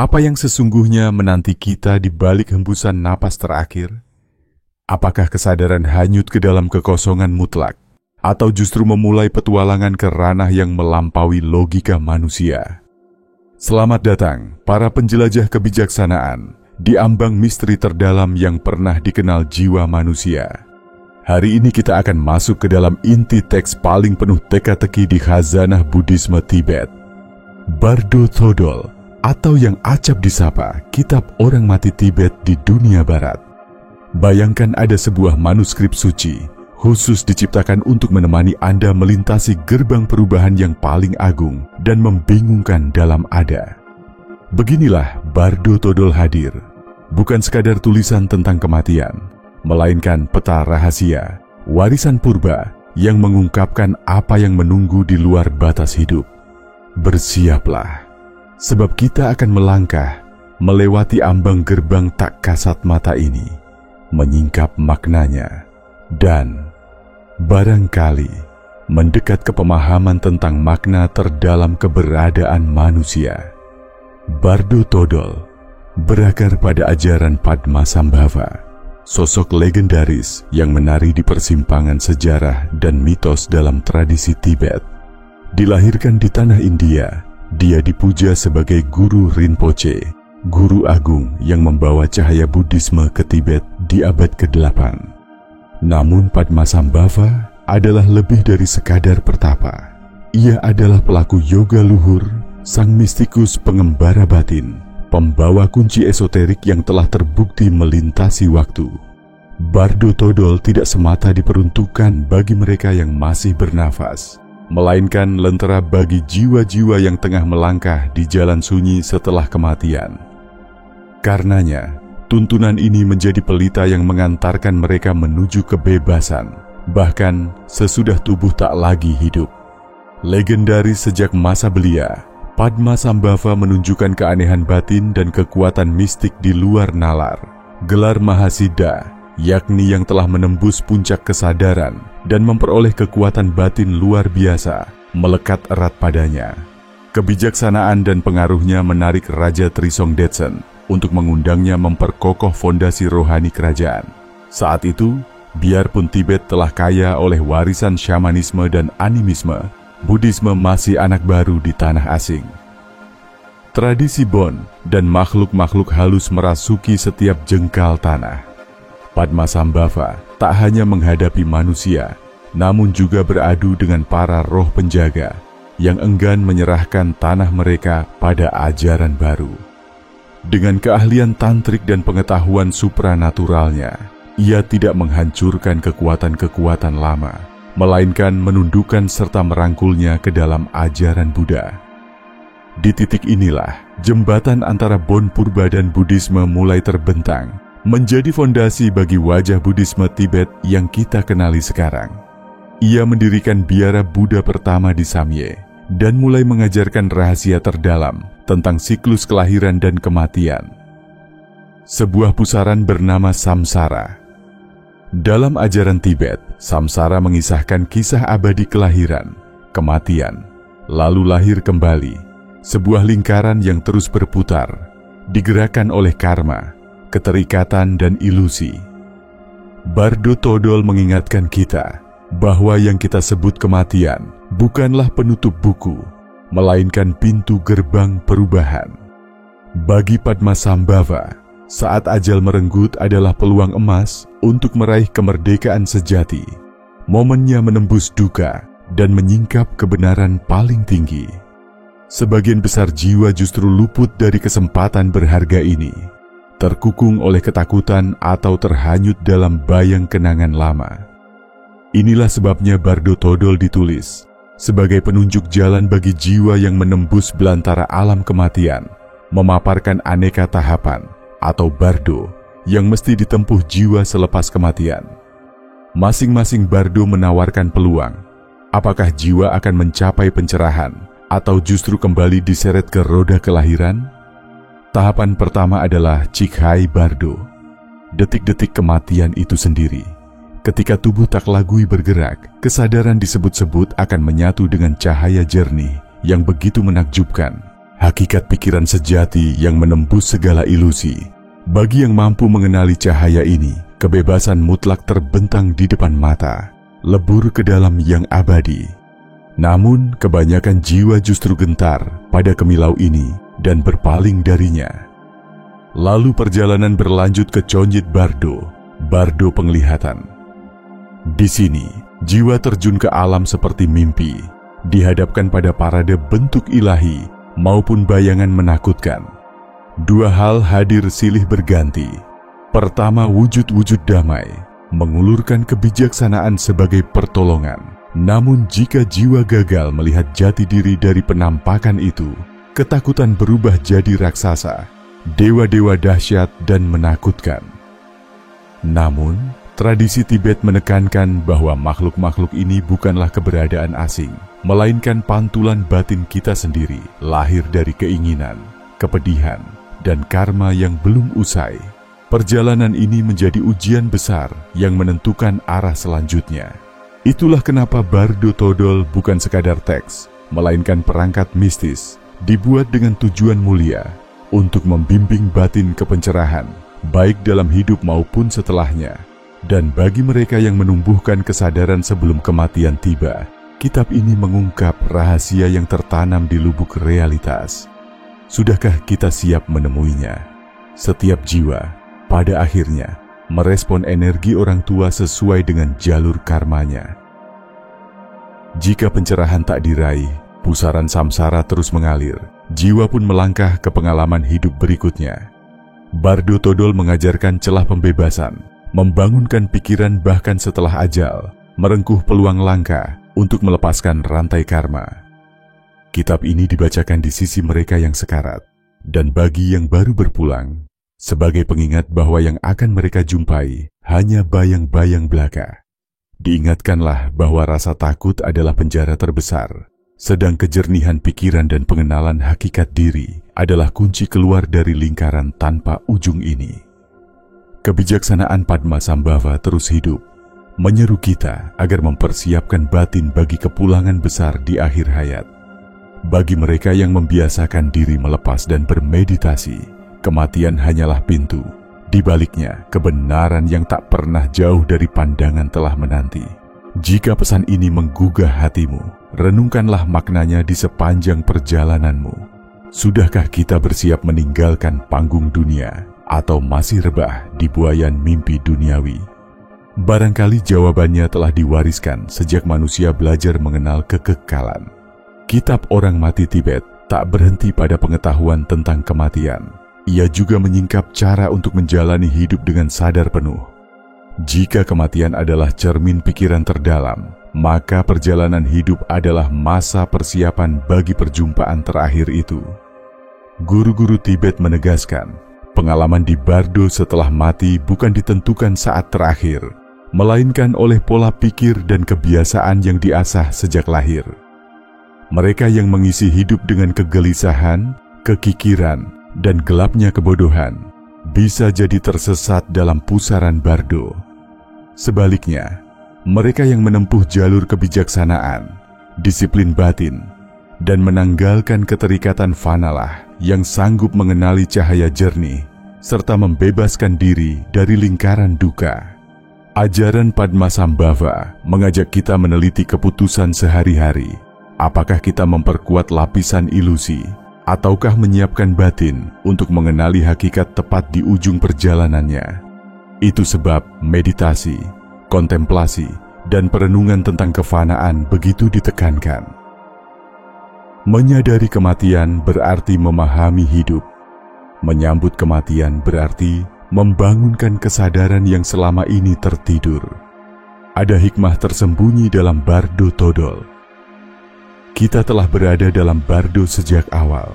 Apa yang sesungguhnya menanti kita di balik hembusan napas terakhir? Apakah kesadaran hanyut ke dalam kekosongan mutlak, atau justru memulai petualangan ke ranah yang melampaui logika manusia? Selamat datang, para penjelajah kebijaksanaan, di ambang misteri terdalam yang pernah dikenal jiwa manusia. Hari ini kita akan masuk ke dalam inti teks paling penuh teka-teki di khazanah Buddhisme Tibet, Bardo Thodol, atau yang acap disapa Kitab Orang Mati Tibet di dunia barat. Bayangkan ada sebuah manuskrip suci, khusus diciptakan untuk menemani Anda melintasi gerbang perubahan yang paling agung dan membingungkan dalam ada. Beginilah Bardo Thodol hadir, bukan sekadar tulisan tentang kematian, melainkan peta rahasia, warisan purba yang mengungkapkan apa yang menunggu di luar batas hidup. Bersiaplah, sebab kita akan melangkah, melewati ambang gerbang tak kasat mata ini, menyingkap maknanya, dan barangkali mendekat ke pemahaman tentang makna terdalam keberadaan manusia. Bardo Thodol berakar pada ajaran Padmasambhava, sosok legendaris yang menari di persimpangan sejarah dan mitos dalam tradisi Tibet. Dilahirkan di tanah India, dia dipuja sebagai Guru Rinpoche, guru agung yang membawa cahaya Buddhisme ke Tibet di abad ke-8. Namun Padmasambhava adalah lebih dari sekadar pertapa. Ia adalah pelaku yoga luhur, sang mistikus pengembara batin, pembawa kunci esoterik yang telah terbukti melintasi waktu. Bardo Thodol tidak semata diperuntukkan bagi mereka yang masih bernafas, melainkan lentera bagi jiwa-jiwa yang tengah melangkah di jalan sunyi setelah kematian. Karenanya, tuntunan ini menjadi pelita yang mengantarkan mereka menuju kebebasan, bahkan sesudah tubuh tak lagi hidup. Legendaris sejak masa belia, Padmasambhava menunjukkan keanehan batin dan kekuatan mistik di luar nalar. Gelar Mahasiddha, yakni yang telah menembus puncak kesadaran dan memperoleh kekuatan batin luar biasa, melekat erat padanya. Kebijaksanaan dan pengaruhnya menarik Raja Trisong Detsen untuk mengundangnya memperkokoh fondasi rohani kerajaan. Saat itu, biarpun Tibet telah kaya oleh warisan syamanisme dan animisme, Buddhisme masih anak baru di tanah asing. Tradisi Bon dan makhluk-makhluk halus merasuki setiap jengkal tanah. Padmasambhava tak hanya menghadapi manusia, namun juga beradu dengan para roh penjaga yang enggan menyerahkan tanah mereka pada ajaran baru. Dengan keahlian tantrik dan pengetahuan supranaturalnya, ia tidak menghancurkan kekuatan-kekuatan lama, melainkan menundukkan serta merangkulnya ke dalam ajaran Buddha. Di titik inilah, jembatan antara Bon Purba dan Buddhisme mulai terbentang, menjadi fondasi bagi wajah Buddhisme Tibet yang kita kenali sekarang. Ia mendirikan biara Buddha pertama di Samye, dan mulai mengajarkan rahasia terdalam tentang siklus kelahiran dan kematian. Sebuah pusaran bernama Samsara. Dalam ajaran Tibet, Samsara mengisahkan kisah abadi kelahiran, kematian, lalu lahir kembali, sebuah lingkaran yang terus berputar, digerakkan oleh karma, keterikatan dan ilusi. Bardo Thodol mengingatkan kita bahwa yang kita sebut kematian bukanlah penutup buku, melainkan pintu gerbang perubahan. Bagi Padmasambhava, saat ajal merenggut adalah peluang emas untuk meraih kemerdekaan sejati. Momennya menembus duka dan menyingkap kebenaran paling tinggi. Sebagian besar jiwa justru luput dari kesempatan berharga ini, terkukung oleh ketakutan atau terhanyut dalam bayang kenangan lama. Inilah sebabnya Bardo Thodol ditulis sebagai penunjuk jalan bagi jiwa yang menembus belantara alam kematian, memaparkan aneka tahapan atau bardo yang mesti ditempuh jiwa selepas kematian. Masing-masing bardo menawarkan peluang. Apakah jiwa akan mencapai pencerahan atau justru kembali diseret ke roda kelahiran? Tahapan pertama adalah Cikhai Bardo, detik-detik kematian itu sendiri. Ketika tubuh tak lagi bergerak, kesadaran disebut-sebut akan menyatu dengan cahaya jernih yang begitu menakjubkan. hakikat pikiran sejati yang menembus segala ilusi. Bagi yang mampu mengenali cahaya ini, kebebasan mutlak terbentang di depan mata, lebur ke dalam yang abadi. Namun, kebanyakan jiwa justru gentar pada kemilau ini dan berpaling darinya. Lalu perjalanan berlanjut ke Conjit Bardo, Bardo penglihatan. Di sini, jiwa terjun ke alam seperti mimpi, dihadapkan pada parade bentuk ilahi maupun bayangan menakutkan. Dua hal hadir silih berganti. Pertama, wujud-wujud damai, mengulurkan kebijaksanaan sebagai pertolongan. Namun jika jiwa gagal melihat jati diri dari penampakan itu, ketakutan berubah jadi raksasa, dewa-dewa dahsyat dan menakutkan. Namun, tradisi Tibet menekankan bahwa makhluk-makhluk ini bukanlah keberadaan asing, melainkan pantulan batin kita sendiri, lahir dari keinginan, kepedihan, dan karma yang belum usai. Perjalanan ini menjadi ujian besar yang menentukan arah selanjutnya. Itulah kenapa Bardo Todol bukan sekadar teks, melainkan perangkat mistis, dibuat dengan tujuan mulia, untuk membimbing batin ke pencerahan, baik dalam hidup maupun setelahnya. Dan bagi mereka yang menumbuhkan kesadaran sebelum kematian tiba, kitab ini mengungkap rahasia yang tertanam di lubuk realitas. Sudahkah kita siap menemuinya? Setiap jiwa, pada akhirnya, merespon energi orang tua sesuai dengan jalur karmanya. Jika pencerahan tak diraih, pusaran samsara terus mengalir, jiwa pun melangkah ke pengalaman hidup berikutnya. Bardo Todol mengajarkan celah pembebasan, membangunkan pikiran bahkan setelah ajal, merengkuh peluang langka untuk melepaskan rantai karma. Kitab ini dibacakan di sisi mereka yang sekarat, dan bagi yang baru berpulang, sebagai pengingat bahwa yang akan mereka jumpai hanya bayang-bayang belaka. Diingatkanlah bahwa rasa takut adalah penjara terbesar, sedang kejernihan pikiran dan pengenalan hakikat diri adalah kunci keluar dari lingkaran tanpa ujung ini. Kebijaksanaan Padmasambhava terus hidup, menyeru kita agar mempersiapkan batin bagi kepulangan besar di akhir hayat. Bagi mereka yang membiasakan diri melepas dan bermeditasi, kematian hanyalah pintu. Di baliknya, kebenaran yang tak pernah jauh dari pandangan telah menanti. Jika pesan ini menggugah hatimu, renungkanlah maknanya di sepanjang perjalananmu. Sudahkah kita bersiap meninggalkan panggung dunia, atau masih rebah di buayan mimpi duniawi? Barangkali jawabannya telah diwariskan sejak manusia belajar mengenal kekekalan. Kitab Orang Mati Tibet tak berhenti pada pengetahuan tentang kematian. Ia juga menyingkap cara untuk menjalani hidup dengan sadar penuh. Jika kematian adalah cermin pikiran terdalam, maka perjalanan hidup adalah masa persiapan bagi perjumpaan terakhir itu. Guru-guru Tibet menegaskan, pengalaman di Bardo setelah mati bukan ditentukan saat terakhir, melainkan oleh pola pikir dan kebiasaan yang diasah sejak lahir. Mereka yang mengisi hidup dengan kegelisahan, kekikiran, dan gelapnya kebodohan, bisa jadi tersesat dalam pusaran Bardo. Sebaliknya, mereka yang menempuh jalur kebijaksanaan, disiplin batin, dan menanggalkan keterikatan fanalah yang sanggup mengenali cahaya jernih, serta membebaskan diri dari lingkaran duka. Ajaran Padmasambhava mengajak kita meneliti keputusan sehari-hari. Apakah kita memperkuat lapisan ilusi, ataukah menyiapkan batin untuk mengenali hakikat tepat di ujung perjalanannya? Itu sebab meditasi, kontemplasi, dan perenungan tentang kefanaan begitu ditekankan. Menyadari kematian berarti memahami hidup. Menyambut kematian berarti membangunkan kesadaran yang selama ini tertidur. Ada hikmah tersembunyi dalam Bardo Todol. Kita telah berada dalam Bardo sejak awal.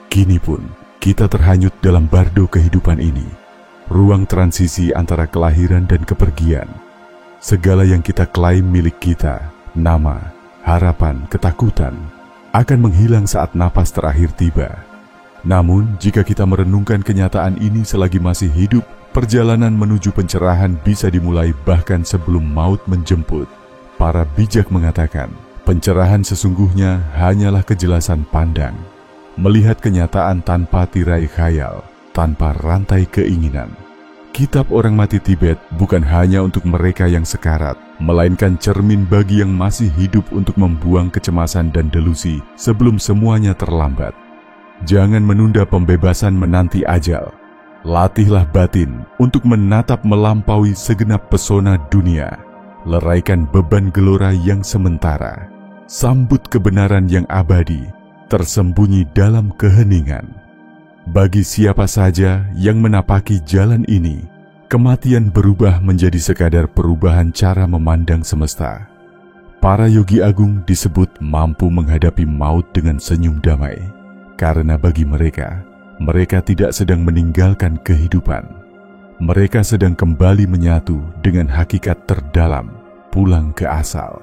Kini pun kita terhanyut dalam Bardo kehidupan ini, ruang transisi antara kelahiran dan kepergian. Segala yang kita klaim milik kita, nama, harapan, ketakutan, akan menghilang saat napas terakhir tiba. Namun, jika kita merenungkan kenyataan ini selagi masih hidup, perjalanan menuju pencerahan bisa dimulai bahkan sebelum maut menjemput. Para bijak mengatakan, pencerahan sesungguhnya hanyalah kejelasan pandang. melihat kenyataan tanpa tirai khayal, tanpa rantai keinginan. Kitab Orang Mati Tibet bukan hanya untuk mereka yang sekarat, melainkan cermin bagi yang masih hidup untuk membuang kecemasan dan delusi sebelum semuanya terlambat. Jangan menunda pembebasan menanti ajal. Latihlah batin untuk menatap melampaui segenap pesona dunia. Leraikan beban gelora yang sementara. Sambut kebenaran yang abadi, tersembunyi dalam keheningan. Bagi siapa saja yang menapaki jalan ini, kematian berubah menjadi sekadar perubahan cara memandang semesta. Para yogi agung disebut mampu menghadapi maut dengan senyum damai, karena bagi mereka, mereka tidak sedang meninggalkan kehidupan. Mereka sedang kembali menyatu dengan hakikat terdalam, pulang ke asal.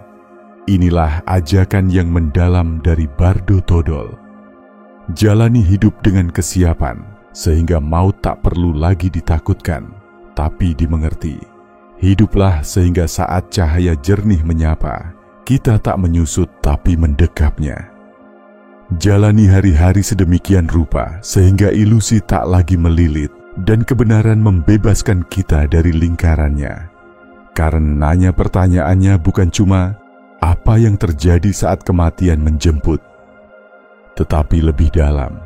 Inilah ajakan yang mendalam dari Bardo Todol. Jalani hidup dengan kesiapan, sehingga maut tak perlu lagi ditakutkan, tapi dimengerti. Hiduplah sehingga saat cahaya jernih menyapa, kita tak menyusut tapi mendekapnya. Jalani hari-hari sedemikian rupa, sehingga ilusi tak lagi melilit, dan kebenaran membebaskan kita dari lingkarannya. Karenanya pertanyaannya bukan cuma, apa yang terjadi saat kematian menjemput? Tetapi lebih dalam,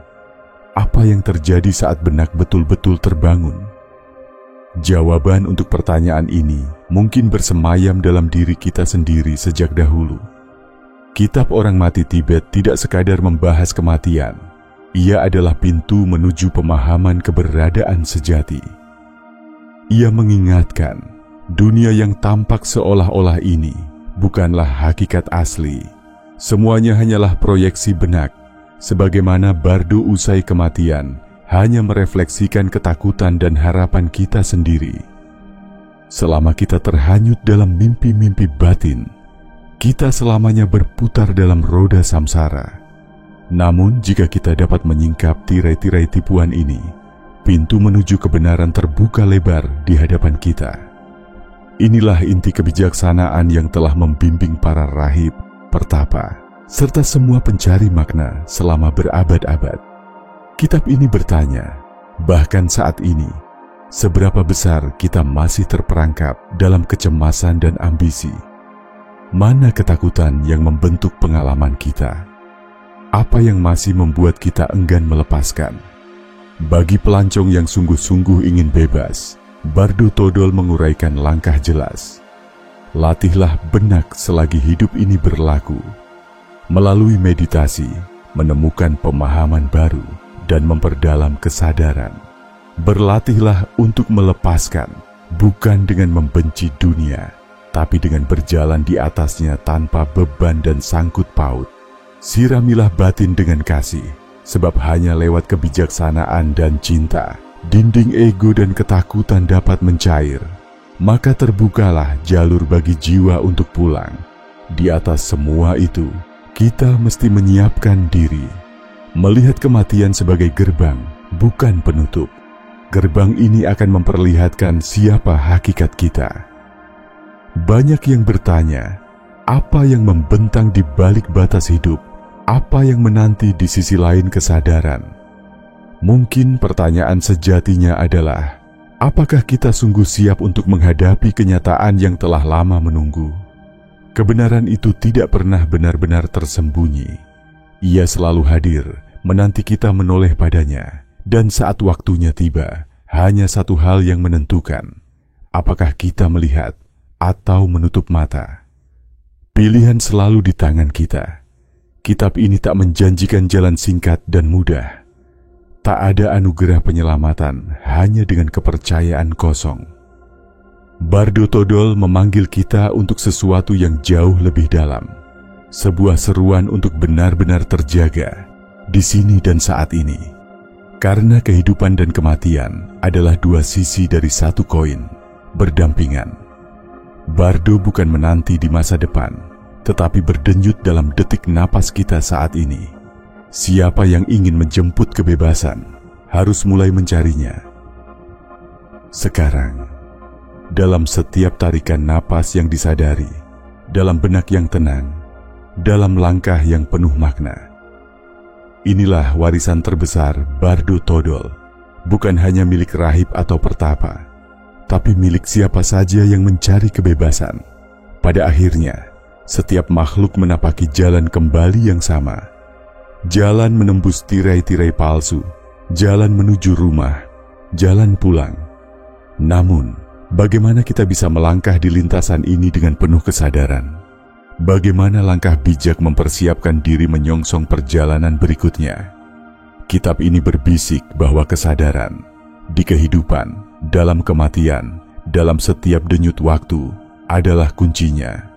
apa yang terjadi saat benak betul-betul terbangun? Jawaban untuk pertanyaan ini mungkin bersemayam dalam diri kita sendiri sejak dahulu. Kitab Orang Mati Tibet tidak sekadar membahas kematian. Ia adalah pintu menuju pemahaman keberadaan sejati. Ia mengingatkan, dunia yang tampak seolah-olah ini bukanlah hakikat asli. Semuanya hanyalah proyeksi benak, sebagaimana Bardo usai kematian hanya merefleksikan ketakutan dan harapan kita sendiri. Selama kita terhanyut dalam mimpi-mimpi batin, kita selamanya berputar dalam roda samsara. Namun jika kita dapat menyingkap tirai-tirai tipuan ini, pintu menuju kebenaran terbuka lebar di hadapan kita. Inilah inti kebijaksanaan yang telah membimbing para rahib, pertapa, serta semua pencari makna selama berabad-abad. Kitab ini bertanya, bahkan saat ini, seberapa besar kita masih terperangkap dalam kecemasan dan ambisi? Mana ketakutan yang membentuk pengalaman kita? Apa yang masih membuat kita enggan melepaskan? Bagi pelancong yang sungguh-sungguh ingin bebas, Bardo Todol menguraikan langkah jelas. Latihlah benak selagi hidup ini berlaku. Melalui meditasi, menemukan pemahaman baru, dan memperdalam kesadaran. Berlatihlah untuk melepaskan, bukan dengan membenci dunia, tapi dengan berjalan di atasnya tanpa beban dan sangkut paut. Siramilah batin dengan kasih, sebab hanya lewat kebijaksanaan dan cinta, dinding ego dan ketakutan dapat mencair. Maka terbukalah jalur bagi jiwa untuk pulang. Di atas semua itu, kita mesti menyiapkan diri. Melihat kematian sebagai gerbang, bukan penutup. Gerbang ini akan memperlihatkan siapa hakikat kita. Banyak yang bertanya, apa yang membentang di balik batas hidup? Apa yang menanti di sisi lain kesadaran? Mungkin pertanyaan sejatinya adalah, apakah kita sungguh siap untuk menghadapi kenyataan yang telah lama menunggu? Kebenaran itu tidak pernah benar-benar tersembunyi. Ia selalu hadir, menanti kita menoleh padanya. Dan saat waktunya tiba, hanya satu hal yang menentukan, apakah kita melihat atau menutup mata. Pilihan selalu di tangan kita. Kitab ini tak menjanjikan jalan singkat dan mudah. Tak ada anugerah penyelamatan hanya dengan kepercayaan kosong. Bardo Todol memanggil kita untuk sesuatu yang jauh lebih dalam. Sebuah seruan untuk benar-benar terjaga di sini dan saat ini. Karena kehidupan dan kematian adalah dua sisi dari satu koin, berdampingan. Bardo bukan menanti di masa depan, tetapi berdenyut dalam detik napas kita saat ini. Siapa yang ingin menjemput kebebasan, harus mulai mencarinya. Sekarang, dalam setiap tarikan napas yang disadari, dalam benak yang tenang, dalam langkah yang penuh makna. Inilah warisan terbesar Bardo Todol, bukan hanya milik rahib atau pertapa, tapi milik siapa saja yang mencari kebebasan. Pada akhirnya, setiap makhluk menapaki jalan kembali yang sama. Jalan menembus tirai-tirai palsu, jalan menuju rumah, jalan pulang. Namun, bagaimana kita bisa melangkah di lintasan ini dengan penuh kesadaran? Bagaimana langkah bijak mempersiapkan diri menyongsong perjalanan berikutnya? Kitab ini berbisik bahwa kesadaran di kehidupan, dalam kematian, dalam setiap denyut waktu adalah kuncinya.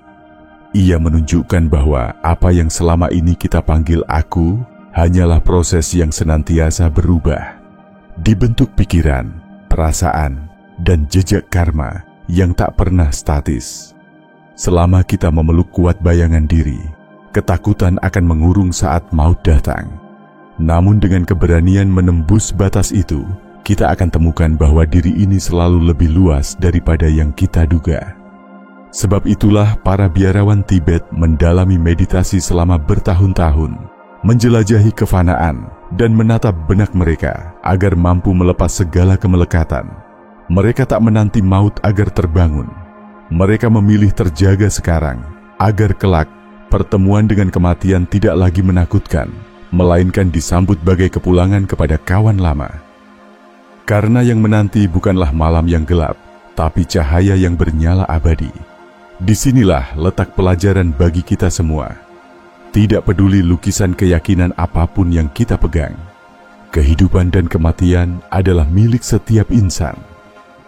Ia menunjukkan bahwa apa yang selama ini kita panggil aku hanyalah proses yang senantiasa berubah, dibentuk pikiran, perasaan, dan jejak karma yang tak pernah statis. Selama kita memeluk kuat bayangan diri, ketakutan akan mengurung saat maut datang. Namun dengan keberanian menembus batas itu, kita akan temukan bahwa diri ini selalu lebih luas daripada yang kita duga. Sebab itulah para biarawan Tibet mendalami meditasi selama bertahun-tahun, menjelajahi kefanaan dan menatap benak mereka agar mampu melepas segala kemelekatan. Mereka tak menanti maut agar terbangun. Mereka memilih terjaga sekarang, agar kelak pertemuan dengan kematian tidak lagi menakutkan, melainkan disambut bagai kepulangan kepada kawan lama. Karena yang menanti bukanlah malam yang gelap, tapi cahaya yang bernyala abadi. Disinilah letak pelajaran bagi kita semua. Tidak peduli lukisan keyakinan apapun yang kita pegang, kehidupan dan kematian adalah milik setiap insan.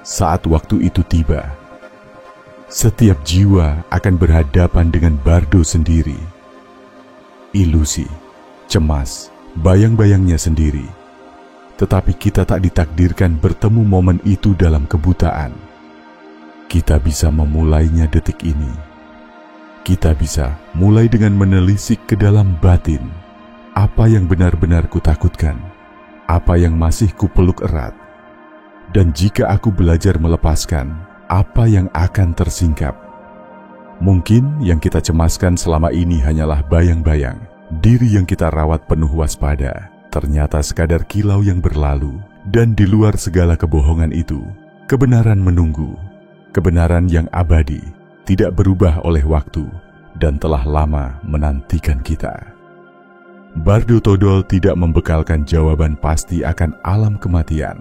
Saat waktu itu tiba, setiap jiwa akan berhadapan dengan Bardo sendiri. Ilusi, cemas, bayang-bayangnya sendiri. Tetapi kita tak ditakdirkan bertemu momen itu dalam kebutaan. Kita bisa memulainya detik ini. Kita bisa mulai dengan menelisik ke dalam batin. Apa yang benar-benar kutakutkan? Apa yang masih kupeluk erat? Dan jika aku belajar melepaskan, apa yang akan tersingkap? Mungkin yang kita cemaskan selama ini hanyalah bayang-bayang. Diri yang kita rawat penuh waspada ternyata sekadar kilau yang berlalu, dan di luar segala kebohongan itu, kebenaran menunggu. Kebenaran yang abadi, tidak berubah oleh waktu, dan telah lama menantikan kita. Bardo Todol tidak membekalkan jawaban pasti akan alam kematian.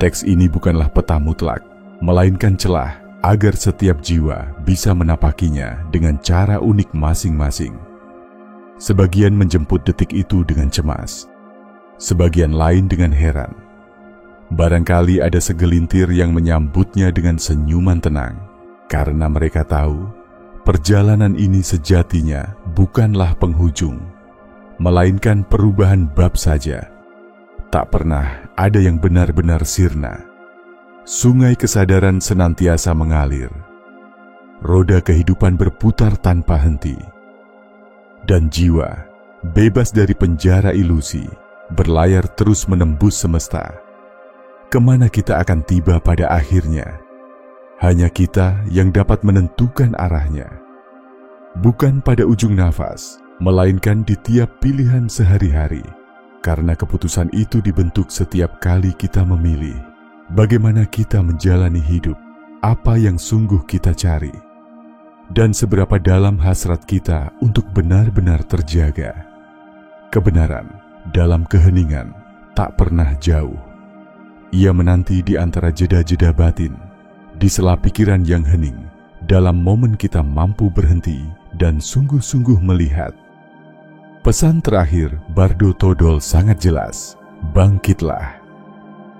Teks ini bukanlah peta mutlak, melainkan celah agar setiap jiwa bisa menapakinya dengan cara unik masing-masing. Sebagian menjemput detik itu dengan cemas, sebagian lain dengan heran. Barangkali ada segelintir yang menyambutnya dengan senyuman tenang, karena mereka tahu perjalanan ini sejatinya bukanlah penghujung, melainkan perubahan bab saja. Tak pernah ada yang benar-benar sirna. Sungai kesadaran senantiasa mengalir. Roda kehidupan berputar tanpa henti. Dan jiwa, bebas dari penjara ilusi, berlayar terus menembus semesta. Kemana kita akan tiba pada akhirnya? Hanya kita yang dapat menentukan arahnya. Bukan pada ujung nafas, melainkan di tiap pilihan sehari-hari. Karena keputusan itu dibentuk setiap kali kita memilih. Bagaimana kita menjalani hidup, apa yang sungguh kita cari, dan seberapa dalam hasrat kita untuk benar-benar terjaga. Kebenaran dalam keheningan tak pernah jauh. Ia menanti di antara jeda-jeda batin, di sela pikiran yang hening, dalam momen kita mampu berhenti dan sungguh-sungguh melihat. Pesan terakhir Bardo Todol sangat jelas, bangkitlah.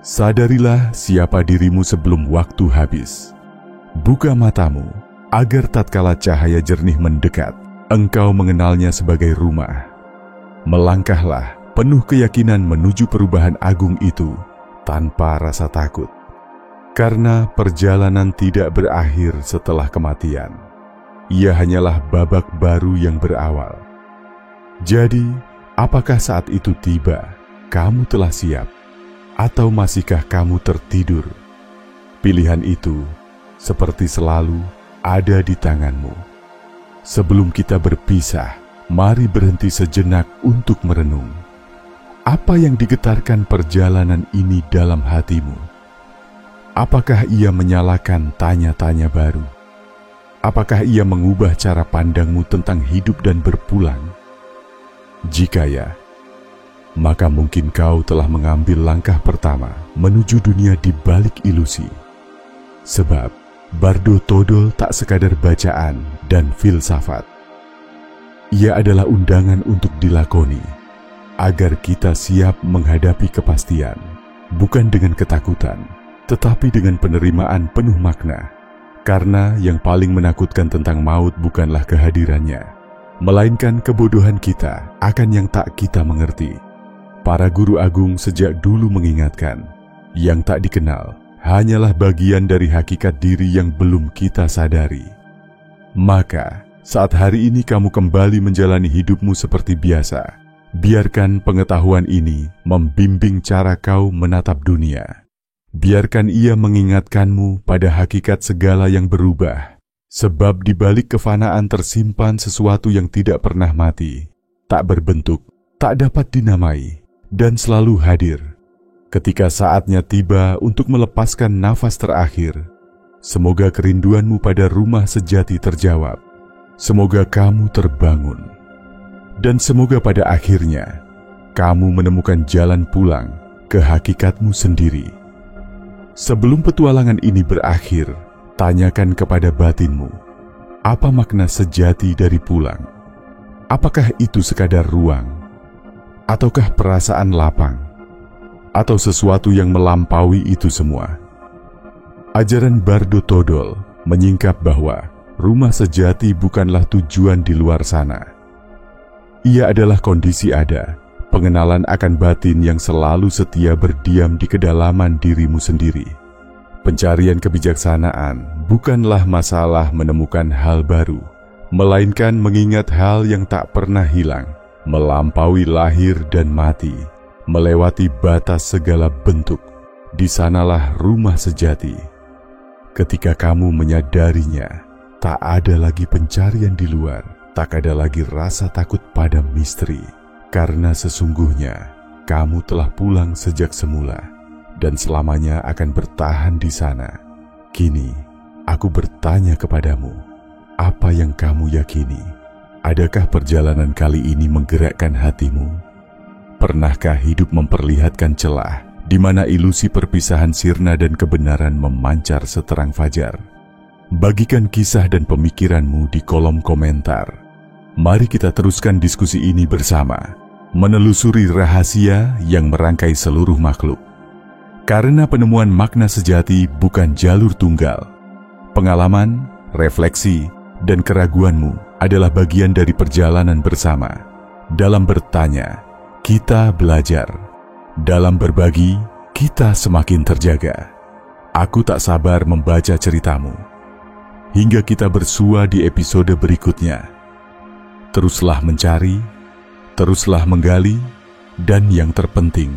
Sadarilah siapa dirimu sebelum waktu habis. Buka matamu, agar tatkala cahaya jernih mendekat, engkau mengenalnya sebagai rumah. Melangkahlah penuh keyakinan menuju perubahan agung itu, tanpa rasa takut. Karena perjalanan tidak berakhir setelah kematian. Ia hanyalah babak baru yang berawal. Jadi, apakah saat itu tiba, kamu telah siap? Atau masihkah kamu tertidur? Pilihan itu, seperti selalu, ada di tanganmu. Sebelum kita berpisah, mari berhenti sejenak untuk merenung. Apa yang digetarkan perjalanan ini dalam hatimu? Apakah ia menyalakan tanya-tanya baru? Apakah ia mengubah cara pandangmu tentang hidup dan berpulang? Jika ya, maka mungkin kau telah mengambil langkah pertama menuju dunia di balik ilusi. Sebab Bardo Todol tak sekadar bacaan dan filsafat. Ia adalah undangan untuk dilakoni, agar kita siap menghadapi kepastian, bukan dengan ketakutan, tetapi dengan penerimaan penuh makna. Karena yang paling menakutkan tentang maut bukanlah kehadirannya, melainkan kebodohan kita akan yang tak kita mengerti. Para guru agung sejak dulu mengingatkan, yang tak dikenal hanyalah bagian dari hakikat diri yang belum kita sadari. Maka, saat hari ini kamu kembali menjalani hidupmu seperti biasa, biarkan pengetahuan ini membimbing cara kau menatap dunia. Biarkan ia mengingatkanmu pada hakikat segala yang berubah, sebab di balik kefanaan tersimpan sesuatu yang tidak pernah mati, tak berbentuk, tak dapat dinamai, dan selalu hadir. Ketika saatnya tiba untuk melepaskan nafas terakhir, semoga kerinduanmu pada rumah sejati terjawab. Semoga kamu terbangun. Dan semoga pada akhirnya, kamu menemukan jalan pulang ke hakikatmu sendiri. Sebelum petualangan ini berakhir, tanyakan kepada batinmu, apa makna sejati dari pulang? Apakah itu sekadar ruang? Ataukah perasaan lapang? Atau sesuatu yang melampaui itu semua? Ajaran Bardo Todol menyingkap bahwa rumah sejati bukanlah tujuan di luar sana. Ia adalah kondisi ada, pengenalan akan batin yang selalu setia berdiam di kedalaman dirimu sendiri. Pencarian kebijaksanaan bukanlah masalah menemukan hal baru, melainkan mengingat hal yang tak pernah hilang, melampaui lahir dan mati, melewati batas segala bentuk. Di sanalah rumah sejati. Ketika kamu menyadarinya, tak ada lagi pencarian di luar, tak ada lagi rasa takut pada misteri, karena sesungguhnya kamu telah pulang sejak semula dan selamanya akan bertahan di sana. Kini, aku bertanya kepadamu, apa yang kamu yakini? Adakah perjalanan kali ini menggerakkan hatimu? Pernahkah hidup memperlihatkan celah di mana ilusi perpisahan sirna dan kebenaran memancar seterang fajar? Bagikan kisah dan pemikiranmu di kolom komentar. Mari kita teruskan diskusi ini bersama, menelusuri rahasia yang merangkai seluruh makhluk. Karena penemuan makna sejati bukan jalur tunggal. Pengalaman, refleksi, dan keraguanmu adalah bagian dari perjalanan bersama. Dalam bertanya, kita belajar. Dalam berbagi, kita semakin terjaga. Aku tak sabar membaca ceritamu. Hingga kita bersua di episode berikutnya. Teruslah mencari, teruslah menggali, dan yang terpenting,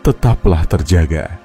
tetaplah terjaga.